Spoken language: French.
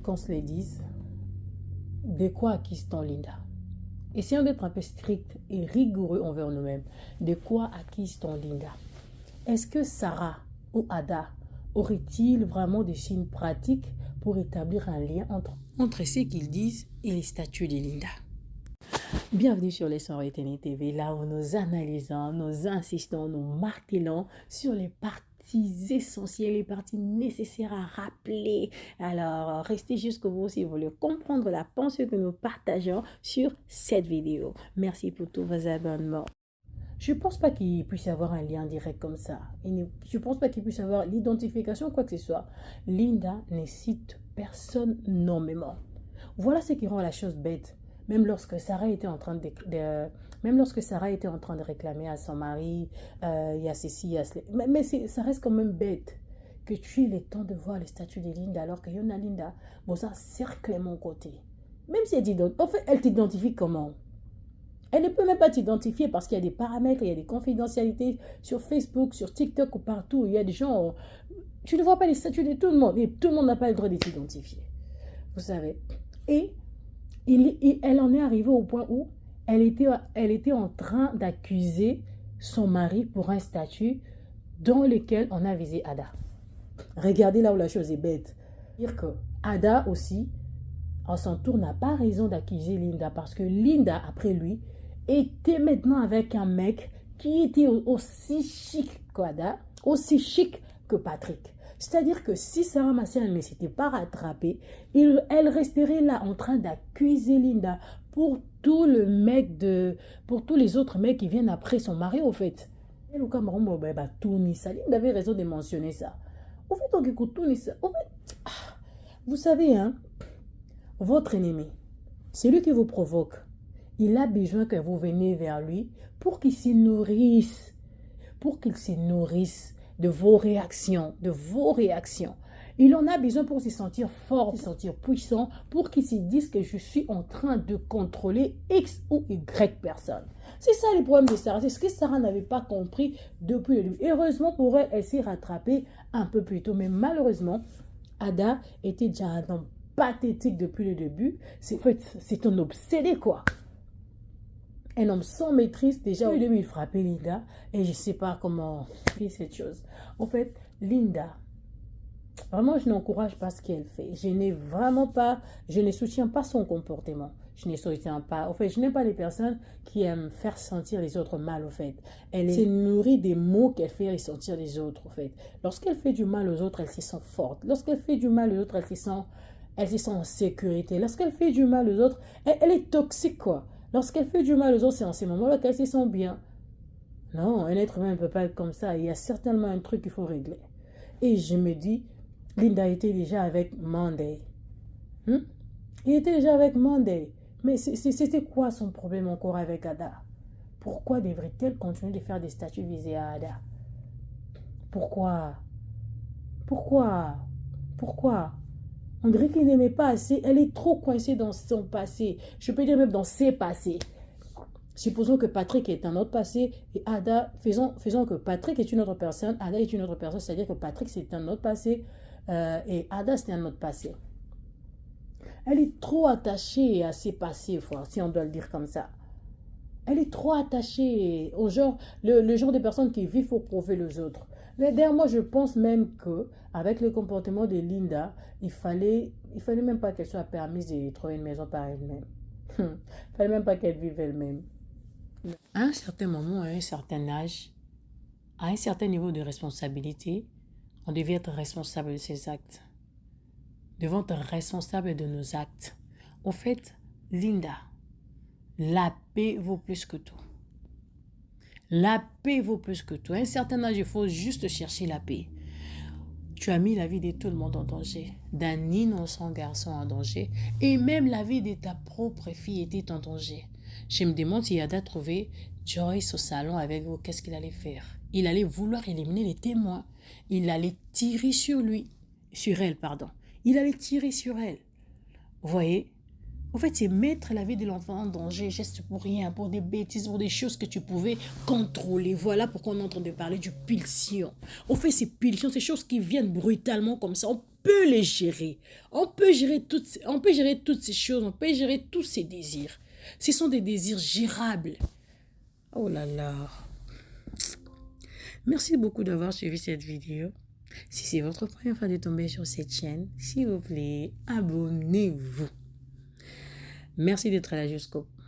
qu'on se le dise, de quoi accuse-t-on Linda? Essayons d'être un peu strict et rigoureux envers nous-mêmes. De quoi accuse-t-on Linda? Est-ce que Sarah ou Ada auraient-ils vraiment des signes pratiques pour établir un lien entre ce qu'ils disent et les statuts de Linda? Bienvenue sur les Sonorités TV, là où nous analysons, nous insistons, nous martelons sur les parties essentielles, les parties nécessaires à rappeler. Alors, restez jusqu'au bout si vous voulez comprendre la pensée que nous partageons sur cette vidéo. Merci pour tous vos abonnements. Je ne pense pas qu'il puisse y avoir un lien direct comme ça. Je ne pense pas qu'il puisse y avoir l'identification, quoi que ce soit. Linda ne cite personne nommément. Voilà ce qui rend la chose bête. Même lorsque Sarah était en train de réclamer à son mari, il y a ceci, il y a cela. Mais ça reste quand même bête que tu aies le temps de voir les statuts de Linda alors que Yona Linda, bon, ça cercle mon côté. Même si elle t'identifie comment? Elle ne peut même pas t'identifier parce qu'il y a des paramètres, il y a des confidentialités sur Facebook, sur TikTok ou partout. Il y a des gens, tu ne vois pas les statuts de tout le monde et tout le monde n'a pas le droit de t'identifier. Vous savez. Et elle en est arrivée au point où elle était en train d'accuser son mari pour un statut dans lequel on a visé Ada. Regardez là où la chose est bête. Dire que Ada aussi, en son tour, n'a pas raison d'accuser Linda parce que Linda, après lui, était maintenant avec un mec qui était aussi chic qu'Ada, aussi chic que Patrick. C'est-à-dire que si Sarah Massiel ne s'était pas rattrapée, elle resterait là en train d'accuser Linda pour tous les autres mecs qui viennent après son mari, au fait. Linda avait raison de mentionner ça. Au fait, on écoute tout ça. Vous savez, hein, votre ennemi, celui qui vous provoque, il a besoin que vous veniez vers lui pour qu'il se nourrisse de vos réactions, Il en a besoin pour se sentir fort, se sentir puissant, pour qu'il se dise que je suis en train de contrôler X ou Y personne. C'est ça le problème de Sarah. C'est ce que Sarah n'avait pas compris depuis le début. Heureusement pour elle, elle s'est rattrapée un peu plus tôt. Mais malheureusement, Ada était déjà un homme pathétique depuis le début. C'est un obsédé, quoi. Un homme sans maîtrise, déjà au début il frappait Linda et je ne sais pas comment faire cette chose. En fait, Linda, vraiment je n'encourage pas ce qu'elle fait. Je ne soutiens pas son comportement. Je n'aime pas les personnes qui aiment faire sentir les autres mal, au fait. Elle se nourrit des mots qu'elle fait ressentir les autres, au fait. Lorsqu'elle fait du mal aux autres, elle se sent forte. Lorsqu'elle fait du mal aux autres, elle se sent en sécurité. Lorsqu'elle fait du mal aux autres, elle est toxique, quoi. Lorsqu'elle fait du mal aux autres, c'est en ces moments-là qu'elle se sent bien. Non, un être humain ne peut pas être comme ça. Il y a certainement un truc qu'il faut régler. Et je me dis, Linda était déjà avec Monday. Il était déjà avec Monday. Mais c'était quoi son problème encore avec Ada? Pourquoi devrait-elle continuer de faire des statuts visés à Ada? Pourquoi? On dirait qu'il n'aimait pas assez. Elle est trop coincée dans son passé. Je peux dire même dans ses passés. Supposons que Patrick est un autre passé et Ada, faisons que Patrick est une autre personne, Ada est une autre personne, c'est-à-dire que Patrick c'est un autre passé et Ada c'est un autre passé. Elle est trop attachée à ses passés, si on doit le dire comme ça. Elle est trop attachée au genre, le genre de personnes qui vivent pour prouver les autres. Mais derrière moi, je pense même que avec le comportement de Linda, il fallait même pas qu'elle soit permise de trouver une maison par elle-même. Il fallait même pas qu'elle vive elle-même. À un certain moment, à un certain âge, à un certain niveau de responsabilité, on devait être responsable de ses actes. Nous devons être responsables de nos actes. En fait, Linda, la paix vaut plus que tout. La paix vaut plus que tout. À un certain âge, il faut juste chercher la paix. Tu as mis la vie de tout le monde en danger, d'un innocent garçon en danger, et même la vie de ta propre fille était en danger. Je me demande si Ada trouvait Joyce au salon avec vous, qu'est-ce qu'il allait faire? Il allait vouloir éliminer les témoins. Il allait tirer sur elle. Il allait tirer sur elle. Vous voyez? En fait, c'est mettre la vie de l'enfant en danger, geste pour rien, pour des bêtises, pour des choses que tu pouvais contrôler. Voilà pourquoi on est en train de parler du pulsion. En fait, ces pulsions, ces choses qui viennent brutalement comme ça, on peut les gérer. On peut gérer toutes ces choses, on peut gérer tous ces désirs. Ce sont des désirs gérables. Oh là là. Merci beaucoup d'avoir suivi cette vidéo. Si c'est votre première fois de tomber sur cette chaîne, s'il vous plaît, abonnez-vous. Merci d'être là jusqu'au bout.